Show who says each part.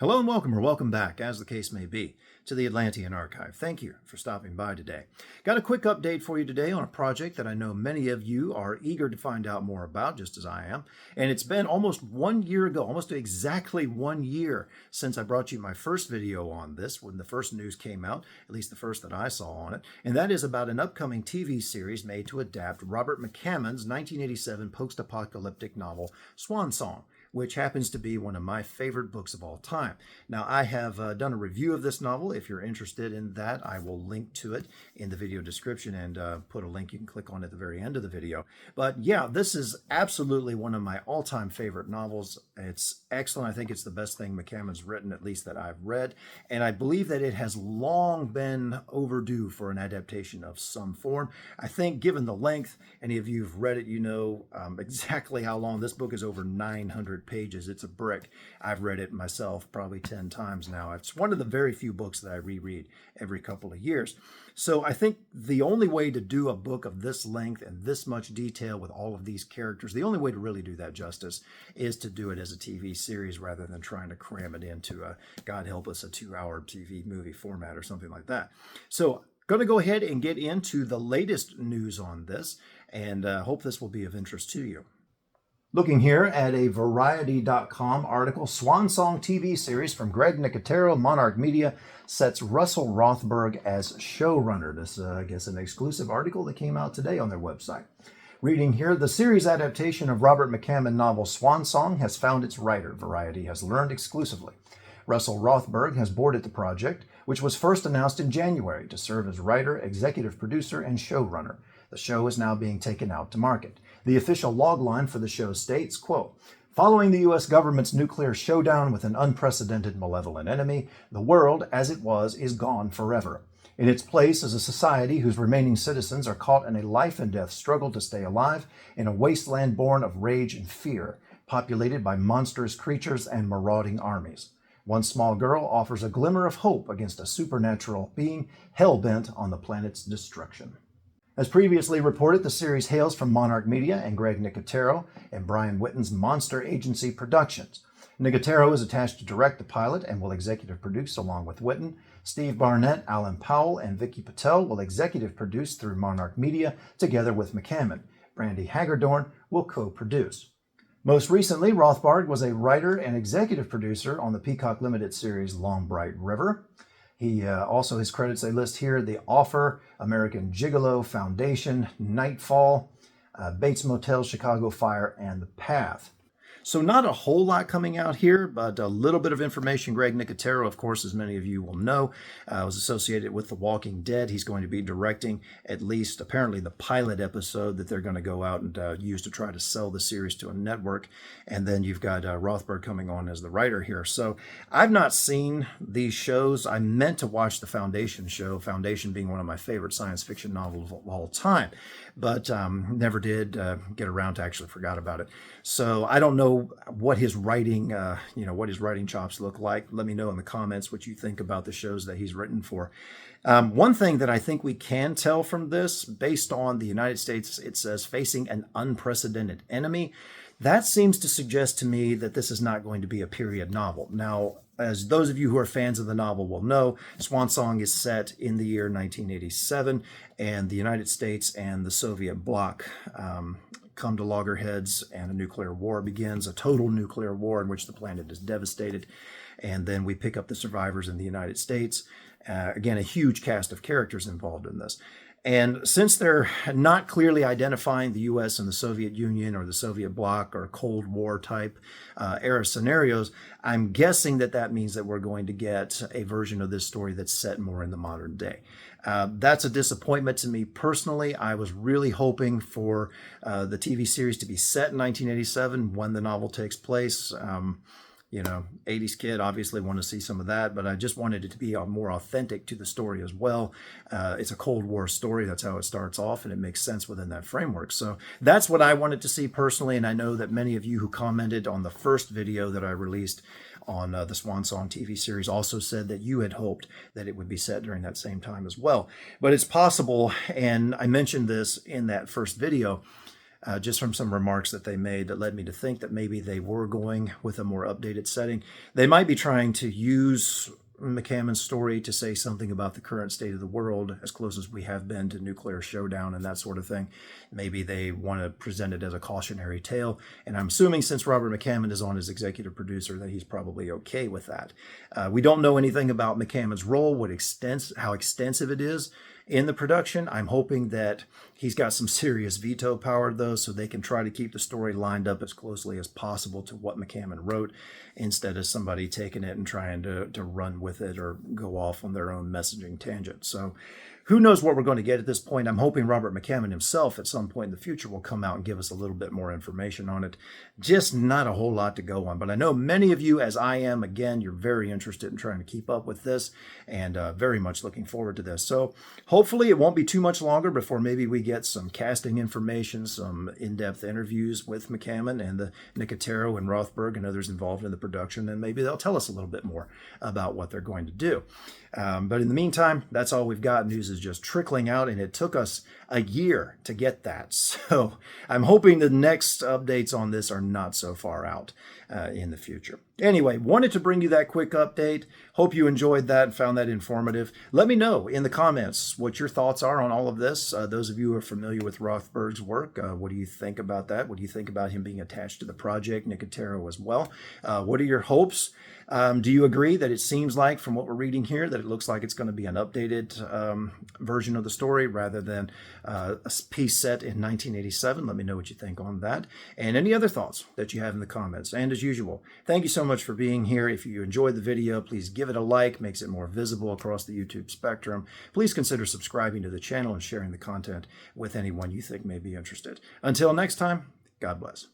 Speaker 1: Hello and welcome, or welcome back, as the case may be, to the Atlantean Archive. Thank you for stopping by today. Got a quick update for you today on a project that I know many of you are eager to find out more about, just as I am. And it's been almost 1 year ago, almost exactly 1 year since I brought you my first video on this, when the first news came out, at least the first that I saw on it. And that is about an upcoming TV series made to adapt Robert McCammon's 1987 post-apocalyptic novel, Swan Song, which happens to be one of my favorite books of all time. Now, I have done a review of this novel. If you're interested in that, I will link to it in the video description and put a link you can click on at the very end of the video. But yeah, this is absolutely one of my all-time favorite novels. It's excellent. I think it's the best thing McCammon's written, at least that I've read. And I believe that it has long been overdue for an adaptation of some form. I think given the length, any of you who've read it, you know exactly how long. This book is over 900 pages. It's a brick. I've read it myself probably 10 times now. It's one of the very few books that I reread every couple of years. So I think the only way to do a book of this length and this much detail with all of these characters, the only way to really do that justice is to do it as a TV series rather than trying to cram it into a, God help us, a 2-hour TV movie format or something like that. So going to go ahead and get into the latest news on this, and hope this will be of interest to you. Looking here at a Variety.com article, Swan Song TV series from Greg Nicotero, Monarch Media, sets Russell Rothberg as showrunner. This is, I guess, an exclusive article that came out today on their website. Reading here, the series adaptation of Robert McCammon novel Swan Song has found its writer, Variety has learned exclusively. Russell Rothberg has boarded the project, which was first announced in January to serve as writer, executive producer, and showrunner. The show is now being taken out to market. The official logline for the show states, quote, "Following the U.S. government's nuclear showdown with an unprecedented malevolent enemy, the world, as it was, is gone forever. In its place is a society whose remaining citizens are caught in a life-and-death struggle to stay alive in a wasteland born of rage and fear, populated by monstrous creatures and marauding armies. One small girl offers a glimmer of hope against a supernatural being hell-bent on the planet's destruction." As previously reported, the series hails from Monarch Media and Greg Nicotero and Brian Witten's Monster Agency Productions. Nicotero is attached to direct the pilot and will executive produce along with Witten. Steve Barnett, Alan Powell, and Vicky Patel will executive produce through Monarch Media together with McCammon. Brandy Hagerdorn will co-produce. Most recently, Rothberg was a writer and executive producer on the Peacock Limited series Long Bright River. He also, his credits they list here: The Offer, American Gigilo, Foundation, Nightfall, Bates Motel, Chicago Fire, and The Path. So not a whole lot coming out here, but a little bit of information. Greg Nicotero, of course, as many of you will know, was associated with The Walking Dead. He's going to be directing at least, apparently, the pilot episode that they're going to go out and use to try to sell the series to a network. And then you've got Rothberg coming on as the writer here. So I've not seen these shows. I meant to watch the Foundation show, Foundation being one of my favorite science fiction novels of all time, but never did get around to, actually forgot about it. So I don't know what his writing, what his writing chops look like. Let me know in the comments what you think about the shows that he's written for. One thing that I think we can tell from this, based on the United States, it says facing an unprecedented enemy. That seems to suggest to me that this is not going to be a period novel. Now, as those of you who are fans of the novel will know, Swan Song is set in the year 1987, and the United States and the Soviet bloc come to loggerheads, and a nuclear war begins, a total nuclear war in which the planet is devastated. And then we pick up the survivors in the United States. Again, a huge cast of characters involved in this. And since they're not clearly identifying the U.S. and the Soviet Union or the Soviet bloc or Cold War type era scenarios, I'm guessing that that means that we're going to get a version of this story that's set more in the modern day. That's a disappointment to me personally. I was really hoping for the TV series to be set in 1987 when the novel takes place. 80s kid, obviously want to see some of that, but I just wanted it to be more authentic to the story as well. It's a Cold War story. That's how it starts off, and it makes sense within that framework. So that's what I wanted to see personally, and I know that many of you who commented on the first video that I released on the Swan Song TV series also said that you had hoped that it would be set during that same time as well. But it's possible, and I mentioned this in that first video, just from some remarks that they made that led me to think that maybe they were going with a more updated setting. They might be trying to use McCammon's story to say something about the current state of the world, as close as we have been to nuclear showdown and that sort of thing. Maybe they want to present it as a cautionary tale. And I'm assuming since Robert McCammon is on as executive producer that he's probably okay with that. We don't know anything about McCammon's role, how extensive it is in the production. I'm hoping that he's got some serious veto power, though, so they can try to keep the story lined up as closely as possible to what McCammon wrote, instead of somebody taking it and trying to run with it or go off on their own messaging tangent. So who knows what we're going to get at this point. I'm hoping Robert McCammon himself at some point in the future will come out and give us a little bit more information on it. Just not a whole lot to go on. But I know many of you, as I am, again, you're very interested in trying to keep up with this, and very much looking forward to this. So hopefully it won't be too much longer before maybe we get some casting information, some in-depth interviews with McCammon and the Nicotero and Rothberg and others involved in the production, and maybe they'll tell us a little bit more about what they're going to do. But in the meantime, that's all we've got. News is just trickling out, and it took us a year to get that. So I'm hoping the next updates on this are not so far out in the future. Anyway, wanted to bring you that quick update. Hope you enjoyed that and found that informative. Let me know in the comments what your thoughts are on all of this. Those of you who are familiar with Rothberg's work, what do you think about that? What do you think about him being attached to the project? Nicotero as well. What are your hopes? Do you agree that it seems like, from what we're reading here, that it looks like it's going to be an updated version of the story rather than a piece set in 1987? Let me know what you think on that. And any other thoughts that you have in the comments. And as usual, thank you so much for being here. If you enjoyed the video, please give it a like. Makes it more visible across the YouTube spectrum. Please consider subscribing to the channel and sharing the content with anyone you think may be interested. Until next time, God bless.